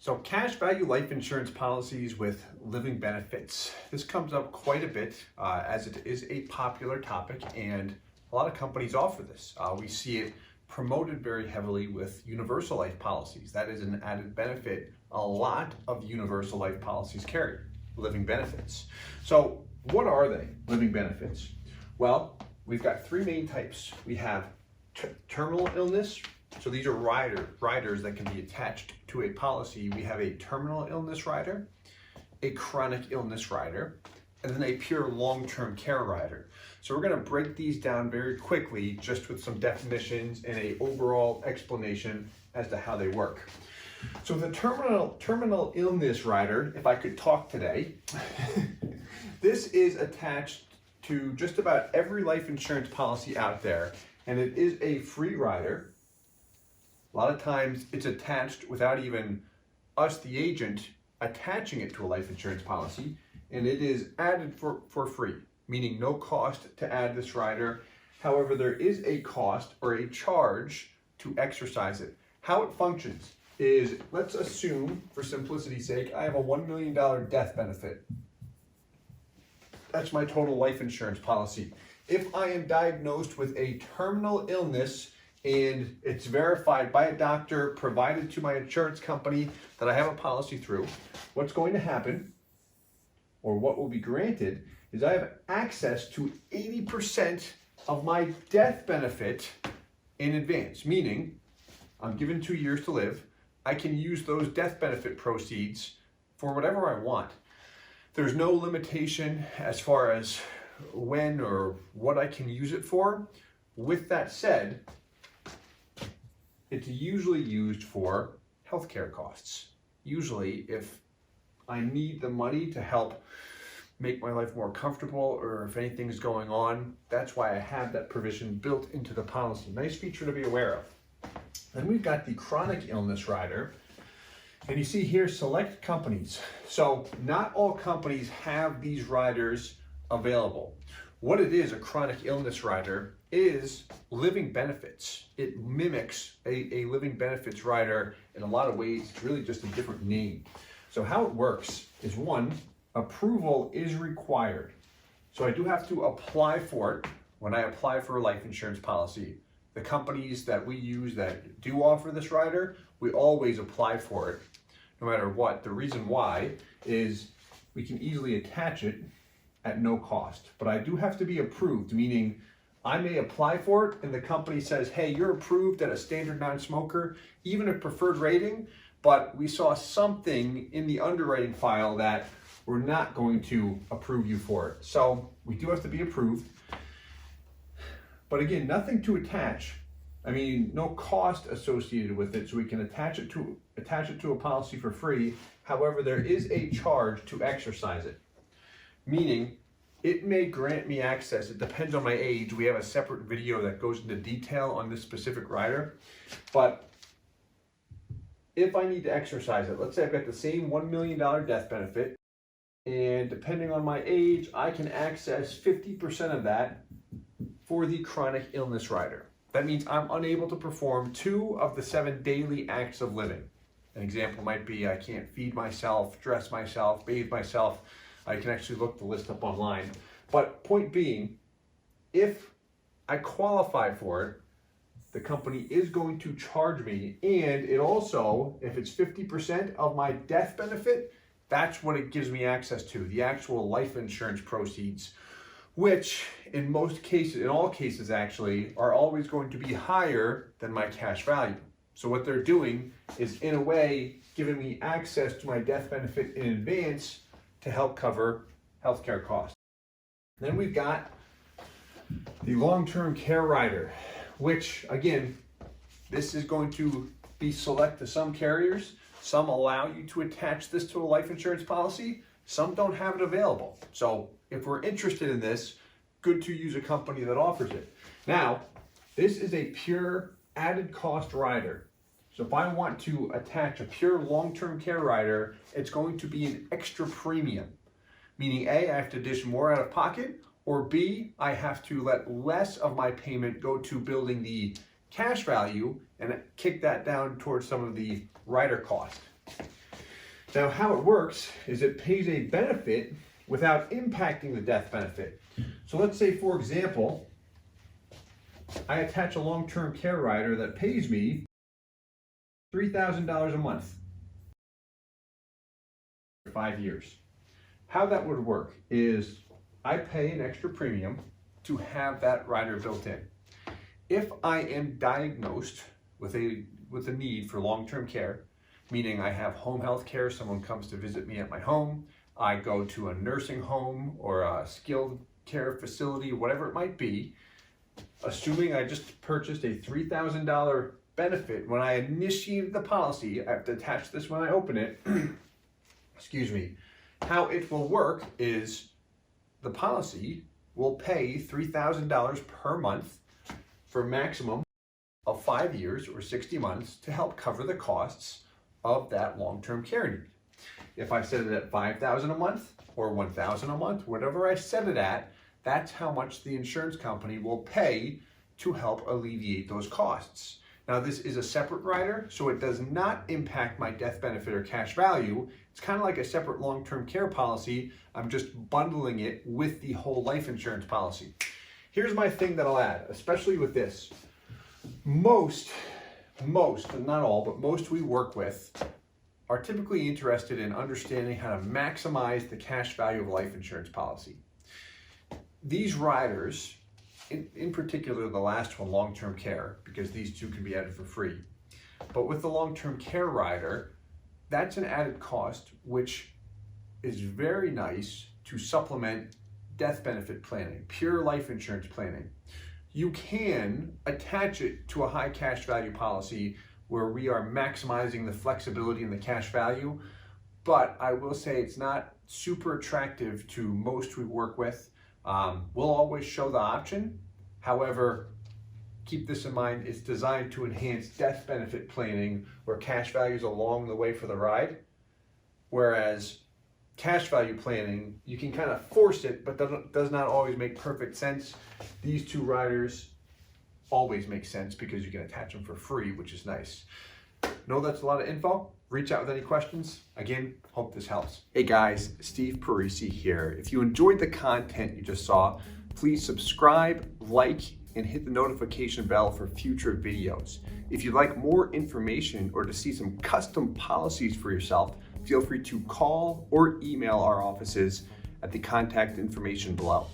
So cash value life insurance policies with living benefits. This comes up quite a bit as it is a popular topic and a lot of companies offer this. We see it promoted very heavily with universal life policies. That is an added benefit a lot of universal life policies carry, living benefits. So what are they, living benefits? Well, we've got three main types. We have terminal illness. So these are riders that can be attached to a policy. We have a terminal illness rider, a chronic illness rider, and then a pure long-term care rider. So we're going to break these down very quickly just with some definitions and an overall explanation as to how they work. So the terminal illness rider, if I could talk today, this is attached to just about every life insurance policy out there, and it is a free rider. A lot of times it's attached without even us, the agent, attaching it to a life insurance policy, and it is added for free, meaning no cost to add this rider. However, there is a cost or a charge to exercise it. How it functions is, let's assume, for simplicity's sake, I have a $1 million death benefit. That's my total life insurance policy. If I am diagnosed with a terminal illness and it's verified by a doctor, provided to my insurance company that I have a policy through, what's going to happen, or what will be granted, is I have access to 80% of my death benefit in advance, meaning I'm given 2 years to live. I can use those death benefit proceeds for whatever I want. There's no limitation as far as when or what I can use it for. With that said, it's usually used for healthcare costs. Usually, if I need the money to help make my life more comfortable, or if anything's going on, that's why I have that provision built into the policy. Nice feature to be aware of. Then we've got the chronic illness rider. And you see here, select companies. So not all companies have these riders available. What it is, a chronic illness rider, is living benefits. It mimics a living benefits rider in a lot of ways. It's really just a different name. So how it works is, one, approval is required. So I do have to apply for it when I apply for a life insurance policy. The companies that we use that do offer this rider, we always apply for it, no matter what. The reason why is we can easily attach it at no cost, but I do have to be approved, meaning I may apply for it and the company says, hey, you're approved at a standard non-smoker, even a preferred rating, but we saw something in the underwriting file that we're not going to approve you for it. So we do have to be approved. But again, nothing to attach. I mean, no cost associated with it, so we can attach it to a policy for free. However, there is a charge to exercise it, meaning it may grant me access. It depends on my age. We have a separate video that goes into detail on this specific rider. But if I need to exercise it, let's say I've got the same $1 million death benefit, and depending on my age, I can access 50% of that for the chronic illness rider. That means I'm unable to perform 2 of the 7 daily acts of living. An example might be I can't feed myself, dress myself, bathe myself. I can actually look the list up online. But point being, if I qualify for it, the company is going to charge me, and it also, if it's 50% of my death benefit, that's what it gives me access to, the actual life insurance proceeds, which in most cases, in all cases actually, are always going to be higher than my cash value. So what they're doing is, in a way, giving me access to my death benefit in advance to help cover healthcare costs. Then we've got the long-term care rider, which again, this is going to be select to some carriers. Some allow you to attach this to a life insurance policy. Some don't have it available. So if we're interested in this, good to use a company that offers it. Now, this is a pure added cost rider. So if I want to attach a pure long-term care rider, it's going to be an extra premium. Meaning A, I have to dish more out of pocket, or B, I have to let less of my payment go to building the cash value and kick that down towards some of the rider cost. Now, how it works is it pays a benefit without impacting the death benefit. So let's say, for example, I attach a long-term care rider that pays me $3,000 a month for 5 years. How that would work is I pay an extra premium to have that rider built in. If I am diagnosed with a need for long-term care, meaning I have home health care, someone comes to visit me at my home, I go to a nursing home or a skilled care facility, whatever it might be, assuming I just purchased a $3,000 benefit when I initiated the policy, I have to attach this when I open it, excuse me, how it will work is the policy will pay $3,000 per month for a maximum of 5 years or 60 months to help cover the costs of that long-term care need. If I set it at $5,000 a month or $1,000 a month, whatever I set it at, that's how much the insurance company will pay to help alleviate those costs. Now, this is a separate rider, so it does not impact my death benefit or cash value. It's kind of like a separate long-term care policy. I'm just bundling it with the whole life insurance policy. Here's my thing that I'll add, especially with this. Most, not all, but most we work with are typically interested in understanding how to maximize the cash value of a life insurance policy. These riders, in particular the last one, long-term care, because these two can be added for free. But with the long-term care rider, that's an added cost, which is very nice to supplement death benefit planning, pure life insurance planning. You can attach it to a high cash value policy where we are maximizing the flexibility and the cash value, but I will say it's not super attractive to most we work with. We'll always show the option. However, keep this in mind, it's designed to enhance death benefit planning where cash value is along the way for the ride. Whereas cash value planning, you can kind of force it, but does not always make perfect sense. These two riders always make sense because you can attach them for free, which is nice. Know that's a lot of info. Reach out with any questions. Again, hope this helps. Hey guys, Steve Parisi here. If you enjoyed the content you just saw, please subscribe, like, and hit the notification bell for future videos. If you'd like more information or to see some custom policies for yourself, feel free to call or email our offices at the contact information below.